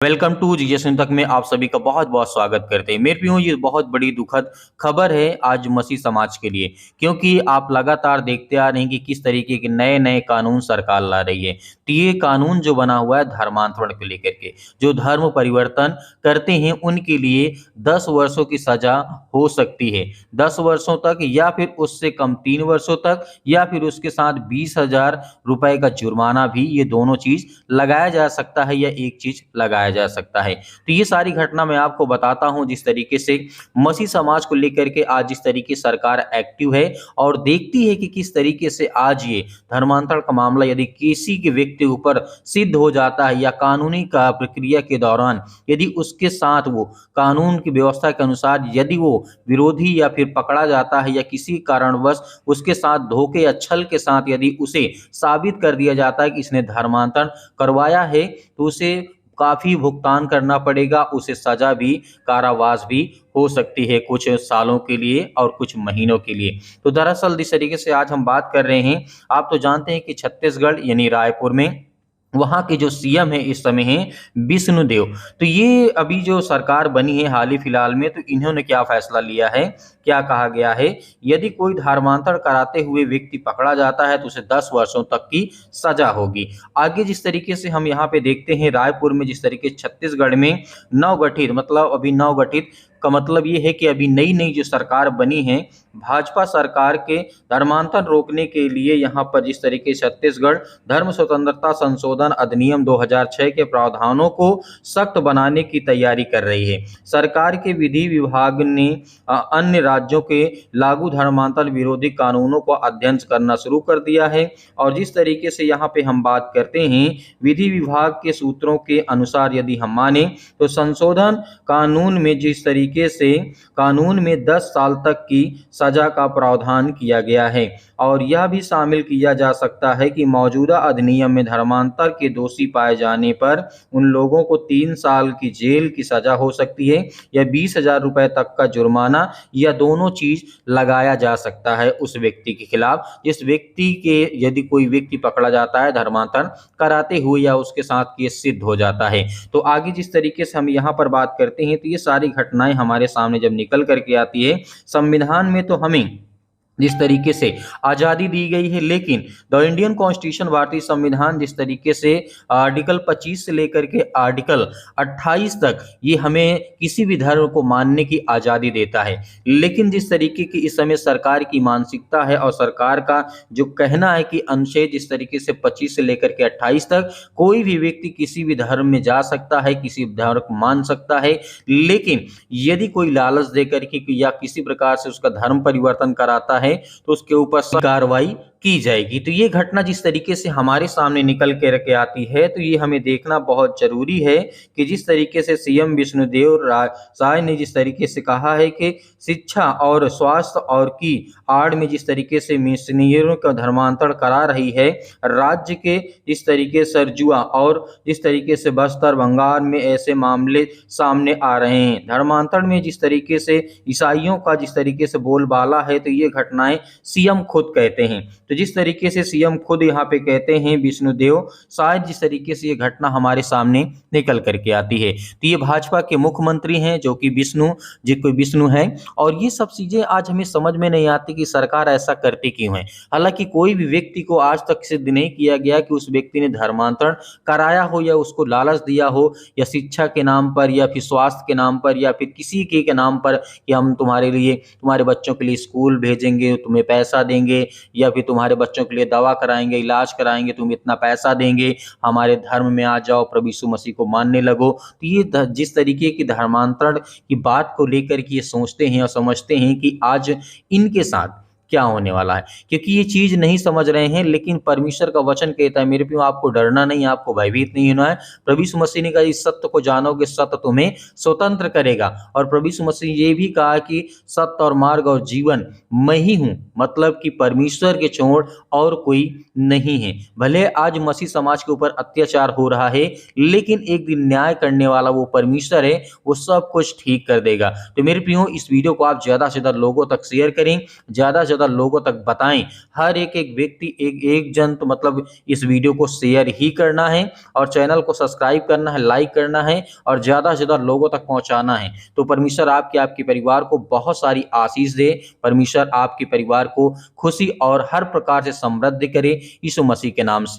Welcome to जीजेसन तक में आप सभी का बहुत बहुत स्वागत करते हैं। मेरे प्रियो, ये बहुत बड़ी दुखद खबर है आज मसीह समाज के लिए, क्योंकि आप लगातार देखते आ रहे हैं कि किस तरीके के नए नए कानून सरकार ला रही है। तो ये कानून जो बना हुआ है धर्मांतरण को लेकर के, जो धर्म परिवर्तन करते हैं उनके लिए 10 वर्षों की सजा हो सकती है, 10 वर्षों तक या फिर उससे कम 3 वर्षों तक, या फिर उसके साथ 20,000 रुपए का जुर्माना भी, ये दोनों चीज लगाया जा सकता है या एक चीज लगाया जा सकता है। तो ये सारी घटना मैं आपको बताता हूं, जिस तरीके से मसीह समाज को लेकर के आज जिस तरीके सरकार एक्टिव है और देखती है कि किस तरीके से आज ये धर्मांतरण का मामला यदि किसी के व्यक्ति ऊपर सिद्ध हो जाता है या कानूनी का प्रक्रिया के दौरान यदि उसके साथ वो कानून की व्यवस्था के अनुसार यदि वो विरोधी या फिर पकड़ा जाता है या किसी कारणवश उसके साथ धोखे या छल के साथ यदि उसे साबित कर दिया जाता है कि इसने धर्मांतरण करवाया है, तो उसे काफी भुगतान करना पड़ेगा, उसे सजा भी, कारावास भी हो सकती है, कुछ सालों के लिए और कुछ महीनों के लिए। तो दरअसल जिस तरीके से आज हम बात कर रहे हैं, आप तो जानते हैं कि छत्तीसगढ़ यानी रायपुर में वहाँ के जो सीएम है इस समय हैं विष्णुदेव। तो ये अभी जो सरकार बनी है हाल ही फिलहाल में, तो इन्होंने क्या फैसला लिया है, क्या कहा गया है, यदि कोई धर्मांतरण कराते हुए व्यक्ति पकड़ा जाता है तो उसे 10 वर्षों तक की सजा होगी। आगे जिस तरीके से हम यहाँ पे देखते हैं रायपुर में, जिस तरीके छत्तीसगढ़ में नवगठित, मतलब अभी नवगठित का मतलब ये है कि अभी नई नई जो सरकार बनी है भाजपा सरकार के धर्मांतरण रोकने के लिए यहाँ पर जिस तरीके छत्तीसगढ़ धर्म स्वतंत्रता संशोधन अधिनियम 2006 के प्रावधानों को सख्त बनाने की तैयारी कर रही है। सरकार के विधि विभाग ने अन्य राज्यों के लागू धर्मांतरण विरोधी कानूनों को अध्ययन करना शुरू कर दिया है। और जिस तरीके से यहाँ पे हम बात करते हैं विधि विभाग के सूत्रों के अनुसार, यदि हम माने तो संशोधन कानून में जिस तरीके से कानून में 10 साल तक की सजा का प्रावधान किया गया है, और यह भी शामिल किया जा सकता है कि मौजूदा अधिनियम में धर्मांतर के दोषी पाए जाने पर उन लोगों को 3 साल की जेल की सजा हो सकती है या 20,000 रुपए तक का जुर्माना, या दोनों चीज लगाया जा सकता है उस व्यक्ति के खिलाफ, जिस व्यक्ति के यदि कोई व्यक्ति पकड़ा जाता है धर्मांतरण कराते हुए या उसके साथ केस सिद्ध हो जाता है। तो आगे जिस तरीके से हम यहाँ पर बात करते हैं, तो ये सारी घटनाएं हमारे सामने जब निकल करके आती है, संविधान में तो हमें जिस तरीके से आज़ादी दी गई है, लेकिन द इंडियन कॉन्स्टिट्यूशन भारतीय संविधान जिस तरीके से आर्टिकल 25 से लेकर के आर्टिकल 28 तक ये हमें किसी भी धर्म को मानने की आज़ादी देता है। लेकिन जिस तरीके की इस समय सरकार की मानसिकता है और सरकार का जो कहना है कि अनुच्छेद जिस तरीके से 25 से लेकर के 28 तक कोई भी व्यक्ति किसी भी धर्म में जा सकता है, किसी धर्म को मान सकता है, लेकिन यदि कोई लालच देकर के या किसी प्रकार से उसका धर्म परिवर्तन कराता है तो उसके ऊपर कार्रवाई की जाएगी। तो ये घटना जिस तरीके से हमारे सामने निकल के रखे आती है, तो ये हमें देखना बहुत जरूरी है कि जिस तरीके से सीएम विष्णुदेव साय ने जिस तरीके से कहा है कि शिक्षा और स्वास्थ्य और की आड़ में जिस तरीके से मिशनरियों का धर्मांतरण करा रही है राज्य के, जिस तरीके से सरजुआ और जिस तरीके से बस्तर बंगाल में ऐसे मामले सामने आ रहे हैं, धर्मांतरण में जिस तरीके से ईसाइयों का जिस तरीके से बोलबाला है, तो ये घटनाएं सीएम खुद कहते हैं। तो जिस तरीके से सीएम खुद यहाँ पे कहते हैं विष्णुदेव, शायद जिस तरीके से ये घटना हमारे सामने निकल करके आती है, तो ये भाजपा के मुख्यमंत्री हैं जो कि विष्णु है, और ये सब चीजें आज हमें समझ में नहीं आती कि सरकार ऐसा करती क्यों है। हालांकि कोई भी व्यक्ति को आज तक सिद्ध नहीं किया गया कि उस व्यक्ति ने धर्मांतरण कराया हो या उसको लालच दिया हो, या शिक्षा के नाम पर या फिर स्वास्थ्य के नाम पर या फिर किसी के नाम पर कि हम तुम्हारे लिए, तुम्हारे बच्चों के लिए स्कूल भेजेंगे, तुम्हें पैसा देंगे, या फिर तुम्हारे बच्चों के लिए दवा कराएंगे, इलाज कराएंगे, तुम इतना पैसा देंगे, हमारे धर्म में आ जाओ, प्रभु यीशु मसीह को मानने लगो। तो ये जिस तरीके की धर्मांतरण की बात को लेकर के ये सोचते हैं और समझते हैं कि आज इनके साथ क्या होने वाला है, क्योंकि ये चीज नहीं समझ रहे हैं। लेकिन परमेश्वर का वचन कहता है मेरे प्रियो, आपको डरना नहीं, आपको भयभीत नहीं होना है। प्रभु यीशु मसीह ने कहा इस सत्य को जानोगे, सत्य तुम्हें स्वतंत्र करेगा। और प्रभु यीशु मसीह ये भी कहा कि सत्य और मार्ग और जीवन मैं ही हूं, मतलब कि परमेश्वर के छोड़ और कोई नहीं है। भले आज मसीह समाज के ऊपर अत्याचार हो रहा है, लेकिन एक दिन न्याय करने वाला वो परमेश्वर है, वो सब कुछ ठीक कर देगा। तो मेरे प्रियो, इस वीडियो को आप ज्यादा से ज्यादा लोगों तक शेयर करें, ज्यादा ज़्यादा लोगों तक बताएं। हर एक व्यक्ति एक जन तो मतलब इस वीडियो को शेयर ही करना है और चैनल को सब्सक्राइब करना है, लाइक करना है और ज़्यादा से ज़्यादा लोगों तक पहुंचाना है। तो परमेश्वर आपके परिवार को बहुत सारी आशीष दे। परमेश्वर आपके परिवार को खुशी और हर प्रकार से समृद्ध करे, यीशु मसीह के नाम से।